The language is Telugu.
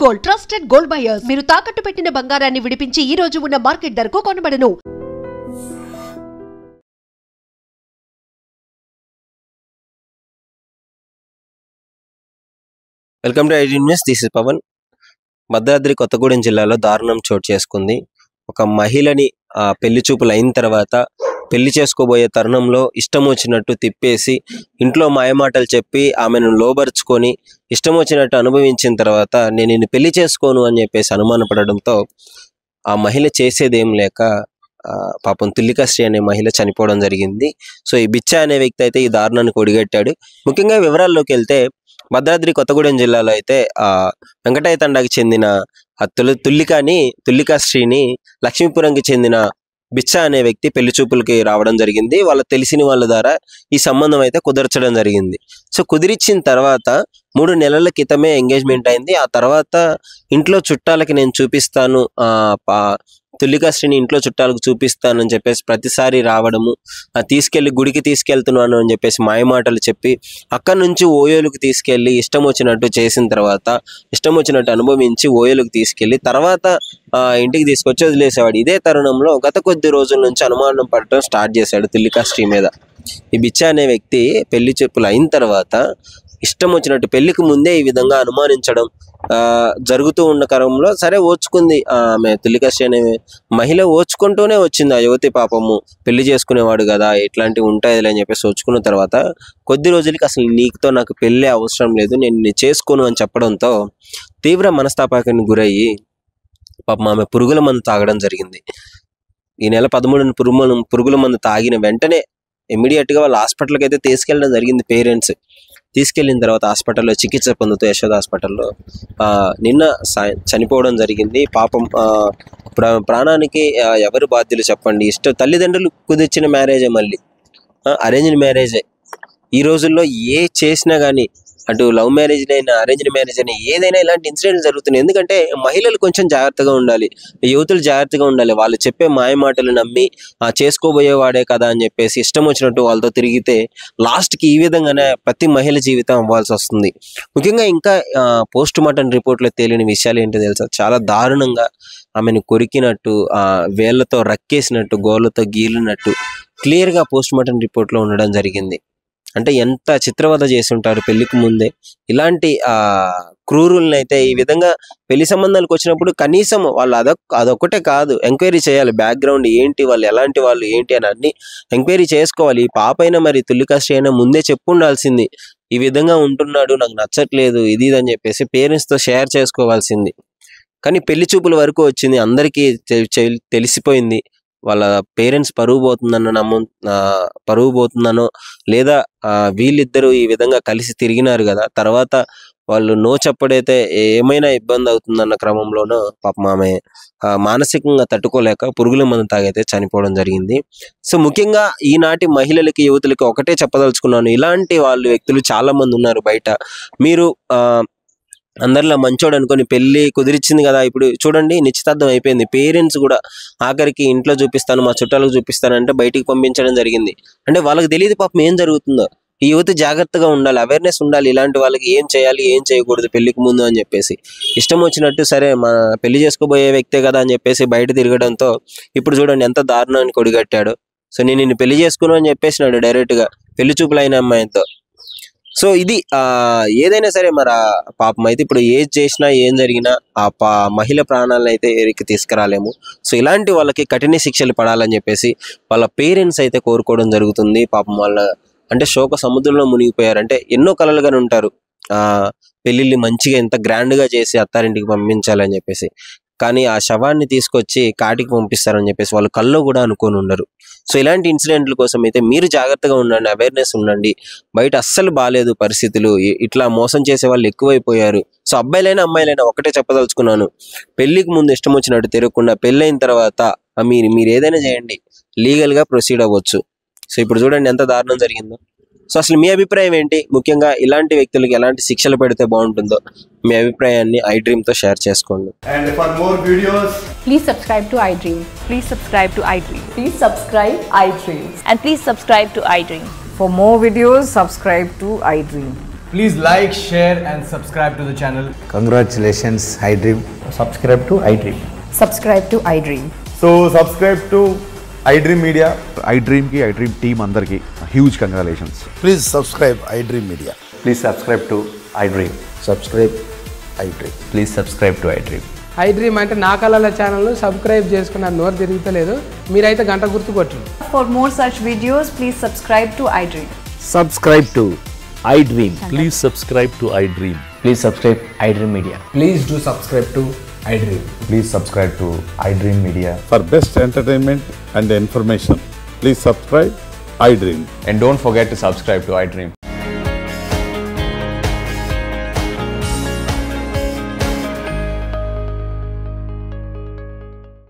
గోల్డ్ ట్రస్టెడ్ గోల్డ్ బయర్స్ మీరు తాకట్టు పెట్టిన బంగారాన్ని విడిపించి ఈ రోజు ఉన్న మార్కెట్ ధరకు కొనబడను. Welcome to iDream News. This is Pavan. Bhadradri Kothagudem జిల్లాలో దారుణం చోటు చేసుకుంది. ఒక మహిళని పెళ్లి చూపులు అయిన తర్వాత పెళ్లి చేసుకోబోయే తరుణంలో ఇష్టం వచ్చినట్టు తిప్పేసి ఇంట్లో మాయమాటలు చెప్పి ఆమెను లోబరుచుకొని ఇష్టం వచ్చినట్టు అనుభవించిన తర్వాత నేను నిన్ను పెళ్లి చేసుకోను అని చెప్పేసి అనుమానపడడంతో ఆ మహిళ చేసేదేం లేక పాపం తుల్లికాశ్రీ అనే మహిళ చనిపోవడం జరిగింది. సో ఈ బిచ్చ అనే వ్యక్తి అయితే ఈ దారుణానికి ఒడిగట్టాడు. ముఖ్యంగా వివరాల్లోకి వెళ్తే భద్రాద్రి కొత్తగూడెం జిల్లాలో అయితే వెంకటయ్య తండాకి చెందిన తుల్లికాశ్రీని లక్ష్మీపురంకి చెందిన బిచ్చ అనే వ్యక్తి పెళ్లి చూపులకి రావడం జరిగింది. వాళ్ళ తెలిసిన వాళ్ళ ద్వారా ఈ సంబంధం అయితే కుదర్చడం జరిగింది. సో కుదిరించిన తర్వాత 3 నెలల క్రితమే ఎంగేజ్మెంట్ అయింది. ఆ తర్వాత ఇంట్లో చుట్టాలకి నేను చూపిస్తాను, తుల్లికాశ్రీని ఇంట్లో చుట్టాలకు చూపిస్తాను అని చెప్పేసి ప్రతిసారి రావడము, తీసుకెళ్లి గుడికి తీసుకెళ్తున్నాను అని చెప్పేసి మాయమాటలు చెప్పి అక్కడి నుంచి ఓయోలకు తీసుకెళ్లి ఇష్టం వచ్చినట్టు చేసిన తర్వాత ఇష్టం వచ్చినట్టు అనుభవించి ఓయోలకు తీసుకెళ్లి తర్వాత ఇంటికి తీసుకొచ్చి వదిలేసేవాడు. ఇదే తరుణంలో గత కొద్ది రోజుల నుంచి అనుమానం పడటం స్టార్ట్ చేశాడు తుల్లికాశ్రీ మీద. ఈ బిచ్చ అనే వ్యక్తి పెళ్లి చూపులు అయిన తర్వాత ఇష్టం వచ్చినట్టు పెళ్లికి ముందే ఈ విధంగా అనుమానించడం జరుగుతూ ఉన్న క్రమంలో సరే ఓచుకుంది ఆమె. తుల్లికాశ్రీ అనే మహిళ ఓచుకుంటూనే వచ్చింది. ఆ యువతి పాపము పెళ్లి చేసుకునేవాడు కదా, ఇట్లాంటివి ఉంటాయి అని చెప్పేసి ఓచుకున్న తర్వాత కొద్ది రోజులకి అసలు నీకుతో నాకు పెళ్ళే అవసరం లేదు, నేను చేసుకోను అని చెప్పడంతో తీవ్ర మనస్తాపానికి గురయ్యి పాపం ఆమె పురుగుల మందు తాగడం జరిగింది. ఈ నెల 13న పురుగుల మందు తాగిన వెంటనే ఇమ్మీడియట్గా వాళ్ళ హాస్పిటల్కి అయితే తీసుకెళ్ళడం జరిగింది. పేరెంట్స్ తీసుకెళ్ళిన తర్వాత హాస్పిటల్లో చికిత్స పొందుతూ యశోద హాస్పిటల్లో నిన్న చనిపోవడం జరిగింది. పాపం ప్రాణానికి ఎవరు బాధ్యులు చెప్పండి? తల్లిదండ్రులు కుదిర్చిన మ్యారేజే, మళ్ళీ అరేంజ్డ్ మ్యారేజే. ఈ రోజుల్లో ఏ చేసినా కానీ అటు లవ్ మ్యారేజ్ అయినా అరేంజ్డ్ మ్యారేజ్ అయినా ఏదైనా ఇలాంటి ఇన్సిడెంట్లు జరుగుతున్నాయి. ఎందుకంటే మహిళలు కొంచెం జాగ్రత్తగా ఉండాలి, యువతులు జాగ్రత్తగా ఉండాలి. వాళ్ళు చెప్పే మాయమాటలు నమ్మి చేసుకోబోయేవాడే కదా అని చెప్పేసి ఇష్టం వచ్చినట్టు వాళ్ళతో తిరిగితే లాస్ట్కి ఈ విధంగానే ప్రతి మహిళ జీవితం అవ్వాల్సి వస్తుంది. ముఖ్యంగా ఇంకా పోస్ట్ మార్టం రిపోర్ట్లో తేలిన విషయాలు ఏంటో తెలుసా? చాలా దారుణంగా ఆమెను కొరికినట్టు, వేళ్లతో రక్కేసినట్టు, గోళ్ళతో గీలినట్టు క్లియర్గా పోస్ట్ మార్టం రిపోర్ట్లో ఉండడం జరిగింది. అంటే ఎంత చిత్రవద చేసి ఉంటారు పెళ్లికి ముందే. ఇలాంటి క్రూరుల్ని అయితే ఈ విధంగా పెళ్లి సంబంధాలకు వచ్చినప్పుడు కనీసం వాళ్ళు అదొక్కటే కాదు, ఎంక్వైరీ చేయాలి. బ్యాక్గ్రౌండ్ ఏంటి, వాళ్ళు ఎలాంటి వాళ్ళు ఏంటి అని అన్ని ఎంక్వైరీ చేసుకోవాలి. ఈ పాప అయినా మరి తుల్లికాశ్రీ అయినా ముందే చెప్పు ఉండాల్సింది, ఈ విధంగా ఉంటున్నాడు, నాకు నచ్చట్లేదు, ఇది అని చెప్పేసి పేరెంట్స్తో షేర్ చేసుకోవాల్సింది. కానీ పెళ్లి చూపుల వరకు వచ్చింది, అందరికీ తెలిసిపోయింది. వాళ్ళ పేరెంట్స్ పరువు పోతుందనో లేదా వీళ్ళిద్దరూ ఈ విధంగా కలిసి తిరిగినారు కదా, తర్వాత వాళ్ళు నో చెప్పడైతే ఏమైనా ఇబ్బంది అవుతుందన్న క్రమంలోనూ పాపం ఆమె మానసికంగా తట్టుకోలేక పురుగుల మందు తాగైతే చనిపోవడం జరిగింది. సో ముఖ్యంగా ఈనాటి మహిళలకి, యువతులకి ఒకటే చెప్పదలుచుకున్నాను, ఇలాంటి వ్యక్తులు చాలా మంది ఉన్నారు బయట. మీరు అందరిలో మంచోడు అనుకొని పెళ్లి కుదిరించింది కదా, ఇప్పుడు చూడండి నిశ్చితార్థం అయిపోయింది, పేరెంట్స్ కూడా ఆఖరికి ఇంట్లో చూపిస్తాను, మా చుట్టాలకు చూపిస్తానంటే బయటికి పంపించడం జరిగింది. అంటే వాళ్ళకి తెలియదు పాపం ఏం జరుగుతుందో. ఈ యువత జాగ్రత్తగా ఉండాలి, అవేర్నెస్ ఉండాలి, ఇలాంటి వాళ్ళకి ఏం చేయాలి ఏం చేయకూడదు పెళ్లికి ముందు అని చెప్పేసి. ఇష్టం వచ్చినట్టు సరే మా పెళ్లి చేసుకోబోయే వ్యక్తే కదా అని చెప్పేసి బయట తిరగడంతో ఇప్పుడు చూడండి ఎంత దారుణానికి ఒడిగట్టాడు. సో నేను నిన్ను పెళ్లి చేసుకున్నాను అని చెప్పేసినాడు డైరెక్ట్గా పెళ్లి చూపులైన అమ్మాయితో. సో ఇది ఏదైనా సరే మరి పాపం అయితే ఇప్పుడు ఏది చేసినా ఏం జరిగినా మహిళ ప్రాణాలను అయితే ఎరికి తీసుకురాలేము. సో ఇలాంటి వాళ్ళకి కఠిన శిక్షలు పడాలని చెప్పేసి వాళ్ళ పేరెంట్స్ అయితే కోరుకోవడం జరుగుతుంది. పాపం వాళ్ళ అంటే శోక సముద్రంలో మునిగిపోయారు. అంటే ఎన్నో కలలుగానే ఉంటారు, పెళ్ళిళ్ళు మంచిగా ఎంత గ్రాండ్గా చేసి అత్తారింటికి పంపించాలని చెప్పేసి, కానీ ఆ శవాన్ని తీసుకొచ్చి కాటికి పంపిస్తారని చెప్పేసి వాళ్ళు కల్లో కూడా అనుకొని ఉండరు. సో ఇలాంటి ఇన్సిడెంట్ల కోసం అయితే మీరు జాగ్రత్తగా ఉండండి, అవేర్నెస్ ఉండండి. బయట అస్సలు బాగాలేదు పరిస్థితులు, ఇట్లా మోసం చేసే వాళ్ళు ఎక్కువైపోయారు. సో అబ్బాయిలైనా అమ్మాయిలైనా ఒకటే చెప్పదలుచుకున్నాను, పెళ్లికి ముందు ఇష్టం వచ్చినట్టు తిరగకుండా పెళ్ళైన తర్వాత మీరు ఏదైనా చేయండి, లీగల్గా ప్రొసీడ్ అవ్వచ్చు. సో ఇప్పుడు చూడండి ఎంత దారుణం జరిగిందో. సో అసలు మీ అభిప్రాయం ఏంటి? ముఖ్యంగా ఇలాంటి వ్యక్తులకు ఎలాంటి శిక్షలు పెడితే బాగుంటుందో మీ అభిప్రాయాన్ని iDream తో షేర్ చేసుకోండి. And for more videos, please subscribe to iDream. Please subscribe to iDream. Please subscribe iDream. And please subscribe to iDream. For more videos, subscribe to iDream. Please like, share and subscribe to the channel. Congratulations, iDream. Subscribe to iDream. Subscribe to iDream. So subscribe to iDream Media. iDream ki iDream team అందరికి huge congratulations. Please subscribe iDream Media. Please subscribe to iDream. Subscribe iDream. Please subscribe to iDream. iDream అంటే నా కళల ఛానల్ సబ్స్క్రైబ్ చేసుకున్న నోరు తిరుగుతలేదు మీరైతే గంట గుర్తు కొట్టండి. For more such videos, please subscribe to iDream. Subscribe to iDream. Please subscribe to iDream. Please subscribe iDream Media. Please do subscribe to iDream. Please subscribe to iDream Media. For best entertainment and information, please subscribe iDream. And don't forget to subscribe to iDream.